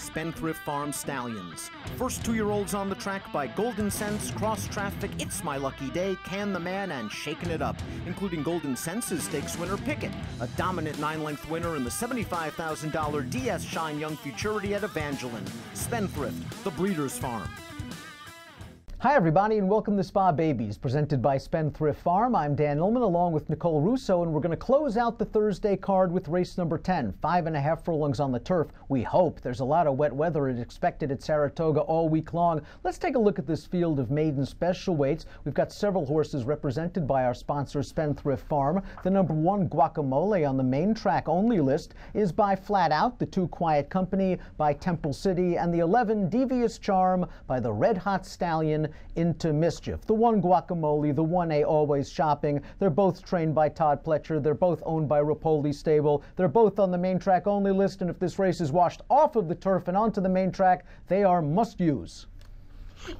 Spendthrift Farm stallions. First 2-year-olds on the track by Golden Sense, Cross Traffic, It's My Lucky Day, Can the Man, and Shaking It Up, including Golden Sense's stakes winner Picket, a dominant 9-length winner in the $75,000 DS Shine Young Futurity at Evangeline. Spendthrift, the Breeder's Farm. Hi everybody and welcome to Spa Babies, presented by Spendthrift Farm. I'm Dan Illman along with Nicole Russo, and we're going to close out the Thursday card with race number 10, 5.5 furlongs on the turf. We hope. There's a lot of wet weather expected at Saratoga all week long. Let's take a look at this field of maiden special weights. We've got several horses represented by our sponsor Spendthrift Farm. The number 1 Guacamole on the main track only list is by Flat Out, the 2 Quiet Company by Temple City, and the 11 Devious Charm by the Red Hot Stallion Into Mischief. The 1 Guacamole, the 1A Always Shopping. They're both trained by Todd Pletcher. They're both owned by Rapoli Stable. They're both on the main track only list, and if this race is washed off of the turf and onto the main track, they are must-use.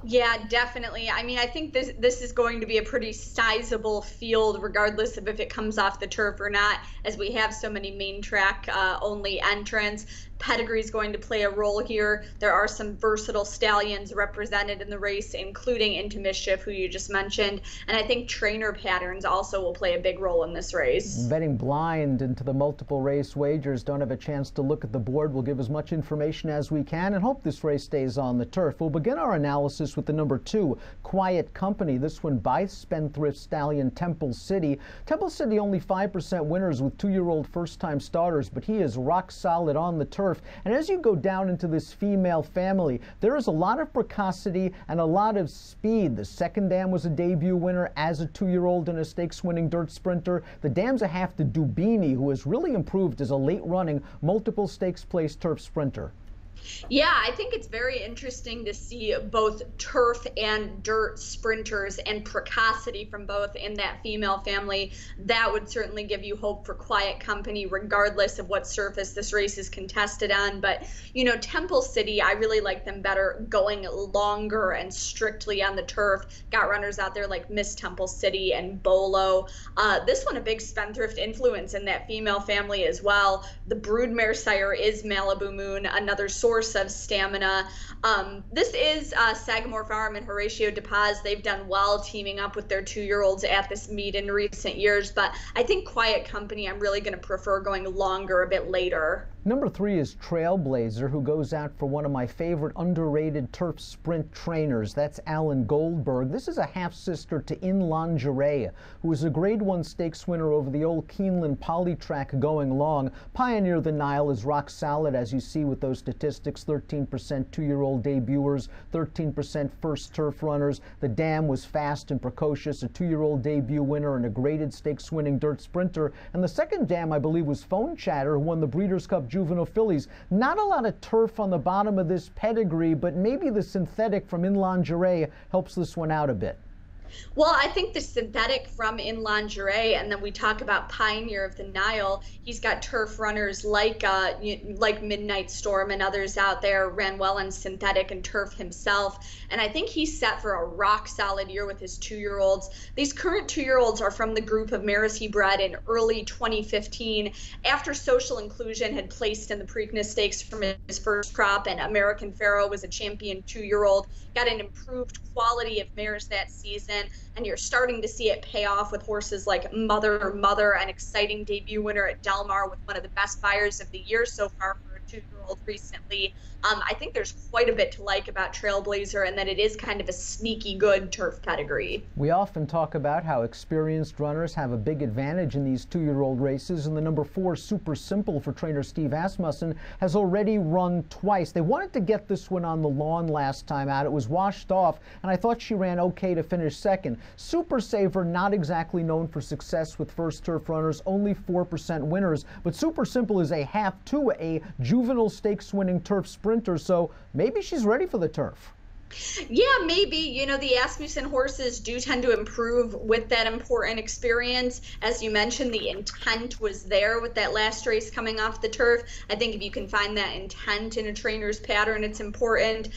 Yeah, definitely. I mean, I think this is going to be a pretty sizable field, regardless of if it comes off the turf or not, as we have so many main track only entrants. Pedigree is going to play a role here. There are some versatile stallions represented in the race, including Into Mischief, who you just mentioned. And I think trainer patterns also will play a big role in this race. Betting blind into the multiple race wagers, don't have a chance to look at the board. We'll give as much information as we can and hope this race stays on the turf. We'll begin our analysis with the number 2, Quiet Company. This one by Spendthrift stallion Temple City. Temple City only 5% winners with 2-year-old first-time starters, but he is rock solid on the turf. And as you go down into this female family, there is a lot of precocity and a lot of speed. The second dam was a debut winner as a 2-year-old and a stakes-winning dirt sprinter. The dam's a half to Dubini, who has really improved as a late-running, multiple stakes-place turf sprinter. Yeah, I think it's very interesting to see both turf and dirt sprinters and precocity from both in that female family. That would certainly give you hope for Quiet Company, regardless of what surface this race is contested on. But, you know, Temple City, I really like them better going longer and strictly on the turf. Got runners out there like Miss Temple City and Bolo. This one, a big Spendthrift influence in that female family as well. The broodmare sire is Malibu Moon, another source of stamina. This is Sagamore Farm and Horatio DePaz. They've done well teaming up with their 2-year-olds at this meet in recent years, but I think Quiet Company, I'm really going to prefer going longer a bit later. Number 3 is Trailblazer, who goes out for one of my favorite underrated turf sprint trainers. That's Alan Goldberg. This is a half-sister to In Lingerie, who was a Grade 1 stakes winner over the old Keeneland Poly track going long. Pioneer the Nile is rock solid, as you see with those statistics. 13% 2-year-old debuters, 13% first turf runners. The dam was fast and precocious, a 2-year-old debut winner and a graded stakes-winning dirt sprinter. And the second dam, I believe, was Phone Chatter, who won the Breeders' Cup Juvenile Fillies. Not a lot of turf on the bottom of this pedigree, but maybe the synthetic from In Lingerie helps this one out a bit. Well, I think the synthetic from In Lingerie, and then we talk about Pioneer of the Nile. He's got turf runners like Midnight Storm and others out there, ran well in synthetic and turf himself. And I think he's set for a rock solid year with his 2-year-olds. These current 2-year-olds are from the group of mares he bred in early 2015 after Social Inclusion had placed in the Preakness Stakes from his first crop, and American Pharaoh was a champion 2-year-old. Got an improved quality of mares that season, and you're starting to see it pay off with horses like Mother, an exciting debut winner at Del Mar with one of the best buyers of the year so far for a 2-year-old recently. I think there's quite a bit to like about Trailblazer, and that it is kind of a sneaky good turf pedigree. We often talk about how experienced runners have a big advantage in these 2-year-old races, and the number 4, Super Simple, for trainer Steve Asmussen, has already run twice. They wanted to get this one on the lawn last time out. It was washed off, and I thought she ran okay to finish second. Super Saver, not exactly known for success with first turf runners, only 4% winners, but Super Simple is a half to a juvenile stakes winning turf sprinter, so maybe she's ready for the turf. Yeah, maybe. You know, the Asmussen horses do tend to improve with that important experience. As you mentioned, the intent was there with that last race coming off the turf. I think if you can find that intent in a trainer's pattern, it's important.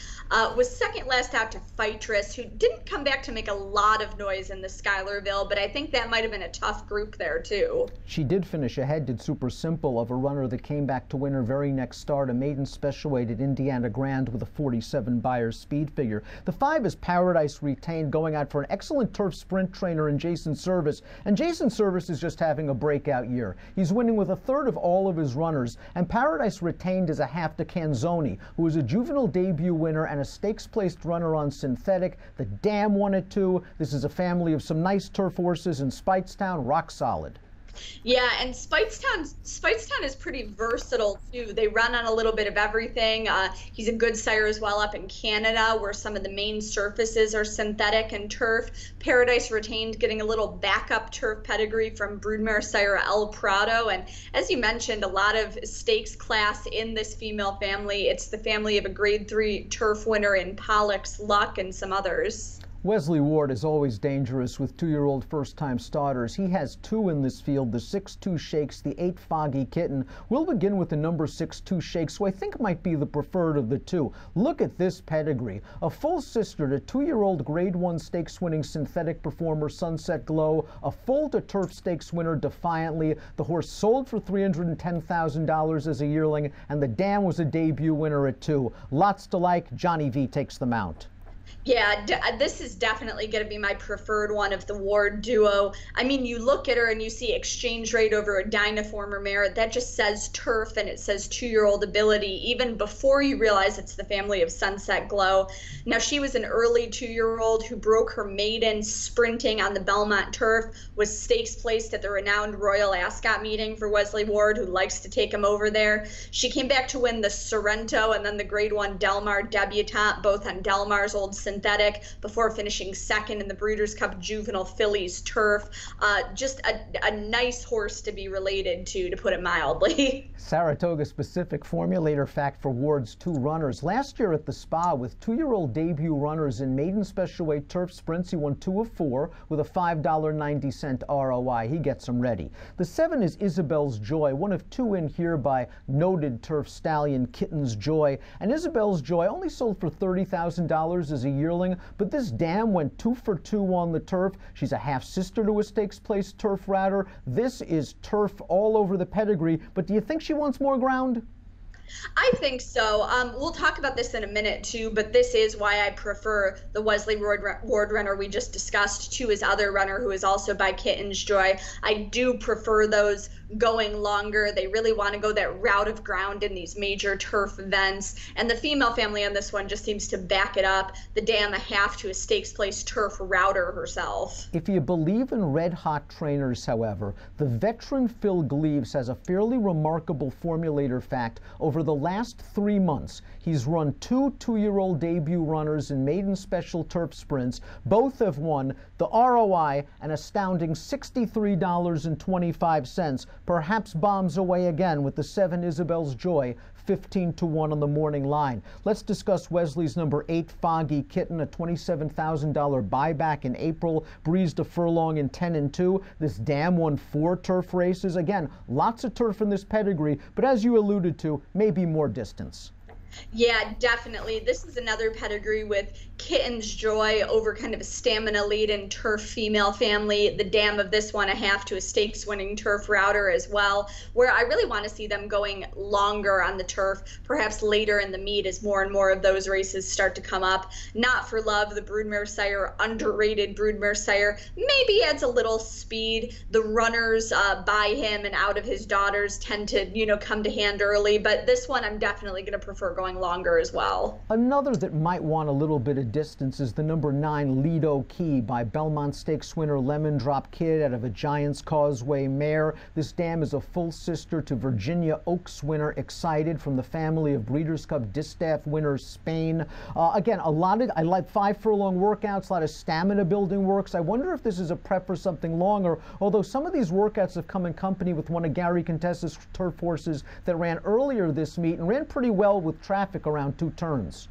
Was second last out to Fightress, who didn't come back to make a lot of noise in the Schuylerville, but I think that might have been a tough group there, too. She did finish ahead, did Super Simple, of a runner that came back to win her very next start, a maiden special weight at Indiana Grand with a 47 Beyer speed figure. The 5 is Paradise Retained, going out for an excellent turf sprint trainer in Jason Service. And Jason Service is just having a breakout year. He's winning with a third of all of his runners. And Paradise Retained is a half to Canzoni, who is a juvenile debut winner and a stakes-placed runner on synthetic. The Dam won it too. This is a family of some nice turf horses in Speightstown, rock solid. Yeah, and Speightstown is pretty versatile too. They run on a little bit of everything. He's a good sire as well up in Canada, where some of the main surfaces are synthetic and turf. Paradise Retained getting a little backup turf pedigree from broodmare sire El Prado. And as you mentioned, a lot of stakes class in this female family. It's the family of a Grade 3 turf winner in Pollock's Luck and some others. Wesley Ward is always dangerous with 2-year-old first-time starters. He has 2 in this field, the 6-2 Shakes, the 8 Foggy Kitten. We'll begin with the number 6-2 Shakes, who I think might be the preferred of the 2. Look at this pedigree. A full sister to 2-year-old Grade 1 stakes-winning synthetic performer Sunset Glow, a full to turf stakes winner Defiantly. The horse sold for $310,000 as a yearling, and the Dam was a debut winner at 2. Lots to like. Johnny V takes the mount. Yeah, this is definitely going to be my preferred one of the Ward duo. I mean, you look at her and you see exchange rate over a Dynaformer mare. That just says turf and it says 2-year-old ability, even before you realize it's the family of Sunset Glow. Now, she was an early 2-year-old who broke her maiden sprinting on the Belmont turf, was stakes placed at the renowned Royal Ascot meeting for Wesley Ward, who likes to take him over there. She came back to win the Sorrento and then the Grade 1 Delmar debutante, both on Delmar's old synthetic, before finishing second in the Breeders' Cup Juvenile Fillies turf. Just a nice horse to be related to put it mildly. Saratoga-specific formulator fact for Ward's 2 runners. Last year at the Spa, with 2-year-old debut runners in maiden special weight turf sprints, he won 2 of 4 with a $5.90 ROI. He gets them ready. The 7 is Isabelle's Joy, one of 2 in here by noted turf stallion Kitten's Joy. And Isabelle's Joy only sold for $30,000 as a yearling, but this Dam went 2 for 2 on the turf. She's a half-sister to a stakes-placed turf router. This is turf all over the pedigree, but do you think she wants more ground? I think so. We'll talk about this in a minute too, but this is why I prefer the Wesley Ward runner we just discussed to his other runner, who is also by Kitten's Joy. I do prefer those going longer. They really want to go that route of ground in these major turf events, and the female family on this one just seems to back it up. The Dam a half to a stakes place turf router herself. If you believe in red-hot trainers, however, the veteran Phil Gleaves has a fairly remarkable formulator fact. Over the last 3 months, he's run 2 2-year-old debut runners in maiden special turf sprints. Both have won. The ROI, an astounding $63.25, perhaps bombs away again with the 7 Isabelle's Joy, 15 to 1 on the morning line. Let's discuss Wesley's number 8 Foggy Kitten, a $27,000 buyback in April, breezed a furlong in 10 and 2. This Dam won 4 turf races. Again, lots of turf in this pedigree, but as you alluded to, maybe more distance. Yeah, definitely. This is another pedigree with Kitten's Joy over kind of a stamina lead in turf female family. The Dam of this one a half to a stakes winning turf router as well, where I really want to see them going longer on the turf, perhaps later in the meet as more and more of those races start to come up. Not for Love, the broodmare sire, underrated broodmare sire, maybe adds a little speed. The runners by him and out of his daughters tend to, come to hand early, but this one I'm definitely going to prefer going longer as well. Another that might want a little bit of distance is the number 9 Lido Key by Belmont Stakes winner Lemon Drop Kid out of a Giant's Causeway mare. This Dam is a full sister to Virginia Oaks winner Excited from the family of Breeders' Cup Distaff winner Spain. Again, I like 5 furlong workouts, a lot of stamina building works. I wonder if this is a prep for something longer, although some of these workouts have come in company with one of Gary Contessa's turf horses that ran earlier this meet and ran pretty well with traffic around 2 turns.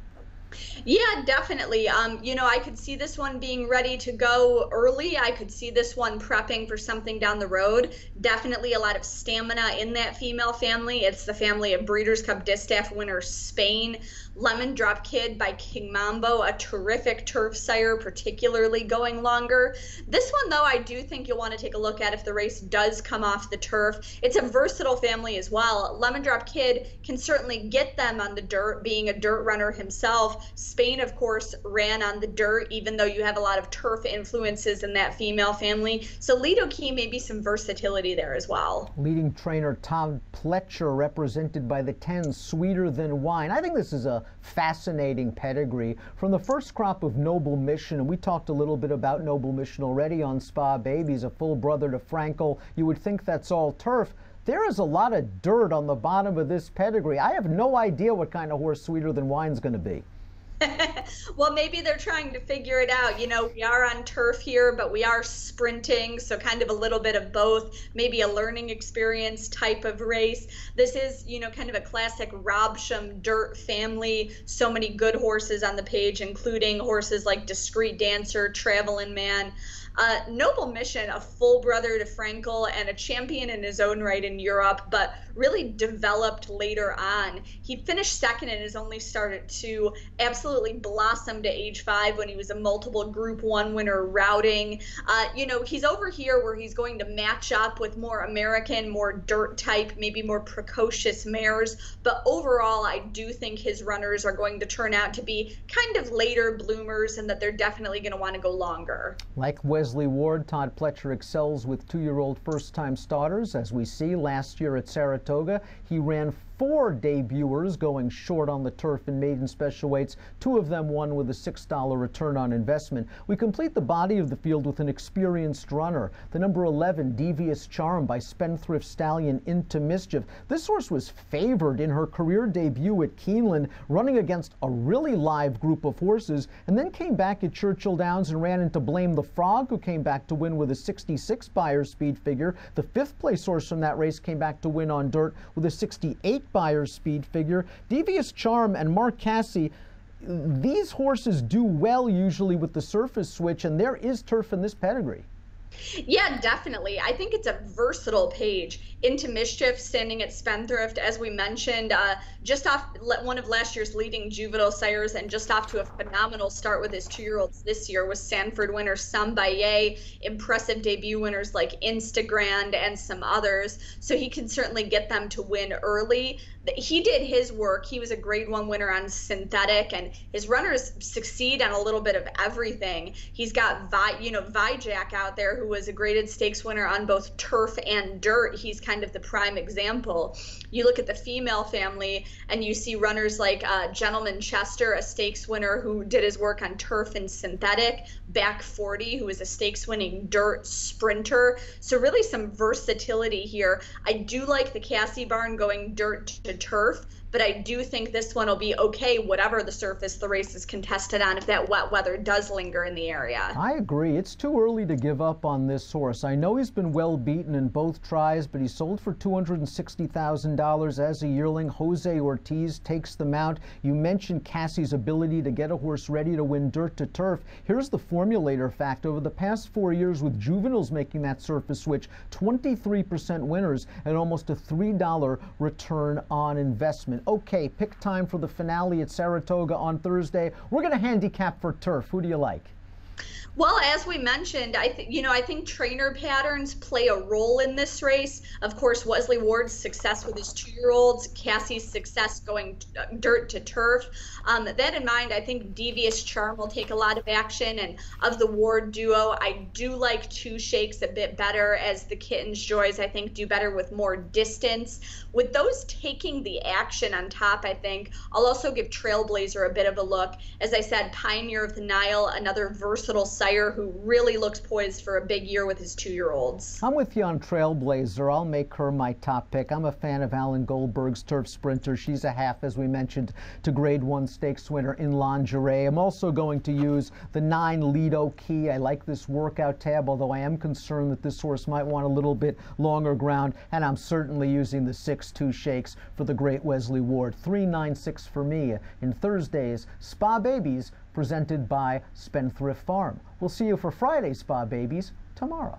Yeah, definitely. I could see this one being ready to go early. I could see this one prepping for something down the road. Definitely a lot of stamina in that female family. It's the family of Breeders' Cup Distaff winner Spain. Lemon Drop Kid by King Mambo, a terrific turf sire, particularly going longer. This one, though, I do think you'll want to take a look at if the race does come off the turf. It's a versatile family as well. Lemon Drop Kid can certainly get them on the dirt, being a dirt runner himself. Spain, of course, ran on the dirt, even though you have a lot of turf influences in that female family. So Lido Key, maybe some versatility there as well. Leading trainer Todd Pletcher, represented by the 10 Sweeter Than Wine. I think this is a fascinating pedigree from the first crop of Noble Mission, and we talked a little bit about Noble Mission already on Spa Babies, a full brother to Frankel. You would think that's all turf. There is a lot of dirt on the bottom of this pedigree. I have no idea what kind of horse Sweeter Than Wine's going to be. Well, maybe they're trying to figure it out. We are on turf here, but we are sprinting, so kind of a little bit of both, maybe a learning experience type of race. This is, kind of a classic Robsham dirt family. So many good horses on the page, including horses like Discreet Dancer, Travelin' Man. Noble Mission, a full brother to Frankel and a champion in his own right in Europe, but really developed later on. He finished second in his only start at 2, absolutely blossomed at age 5 when he was a multiple Group 1 winner routing. He's over here where he's going to match up with more American, more dirt type, maybe more precocious mares, but overall I do think his runners are going to turn out to be kind of later bloomers and that they're definitely going to want to go longer. Like Wesley Ward, Todd Pletcher excels with 2-year-old first-time starters. As we see, last year at Saratoga, he ran 4 debuters going short on the turf in maiden special weights. 2 of them won with a $6 return on investment. We complete the body of the field with an experienced runner. The number 11, Devious Charm by Spendthrift Stallion Into Mischief. This horse was favored in her career debut at Keeneland, running against a really live group of horses, and then came back at Churchill Downs and ran into Blame the Frog, who came back to win with a 66 Beyer speed figure. The 5th place horse from that race came back to win on dirt with a 68 Beyer speed figure. Devious Charm and Mark Casse, these horses do well usually with the surface switch, and there is turf in this pedigree. Yeah, definitely. I think it's a versatile page. Into Mischief, standing at Spendthrift, as we mentioned, just off one of last year's leading juvenile sires and just off to a phenomenal start with his 2-year-olds this year with Sanford winner Sambaye, impressive debut winners like Instagrand and some others. So he can certainly get them to win early. He did his work. He was a Grade 1 winner on synthetic, and his runners succeed on a little bit of everything. He's got Vijack out there, who was a graded stakes winner on both turf and dirt. He's kind of the prime example. You look at the female family and you see runners like Gentleman Chester, a stakes winner who did his work on turf and synthetic, Back 40, who is a stakes winning dirt sprinter. So really some versatility here. I do like the Cassie barn going dirt to turf, but I do think this one will be okay, whatever the surface the race is contested on, if that wet weather does linger in the area. I agree. It's too early to give up on this horse. I know he's been well beaten in both tries, but he sold for $260,000 as a yearling. Jose Ortiz takes the mount. You mentioned Cassie's ability to get a horse ready to win dirt to turf. Here's the formulator fact. Over the past 4 years, with juveniles making that surface switch, 23% winners and almost a $3 return on investment. Okay, pick time for the finale at Saratoga on Thursday. We're going to handicap for turf. Who do you like? Well, as we mentioned, I think trainer patterns play a role in this race. Of course, Wesley Ward's success with his 2-year-olds, Cassie's success going dirt to turf. That in mind, I think Devious Charm will take a lot of action. And of the Ward duo, I do like Two Shakes a bit better, as the Kitten's Joys, I think, do better with more distance. With those taking the action on top, I think, I'll also give Trailblazer a bit of a look. As I said, Pioneer of the Nile, another versatile sire who really looks poised for a big year with his 2-year-olds. I'm with you on Trailblazer. I'll make her my top pick. I'm a fan of Alan Goldberg's Turf Sprinter. She's a half, as we mentioned, to Grade 1 stakes winner in Lingerie. I'm also going to use the 9 Lido Key. I like this workout tab, although I am concerned that this horse might want a little bit longer ground, and I'm certainly using the 6-2 Shakes for the great Wesley Ward. 3-9-6 for me in Thursday's Spa Babies, presented by Spendthrift Farm. We'll see you for Friday's Spa Babies tomorrow.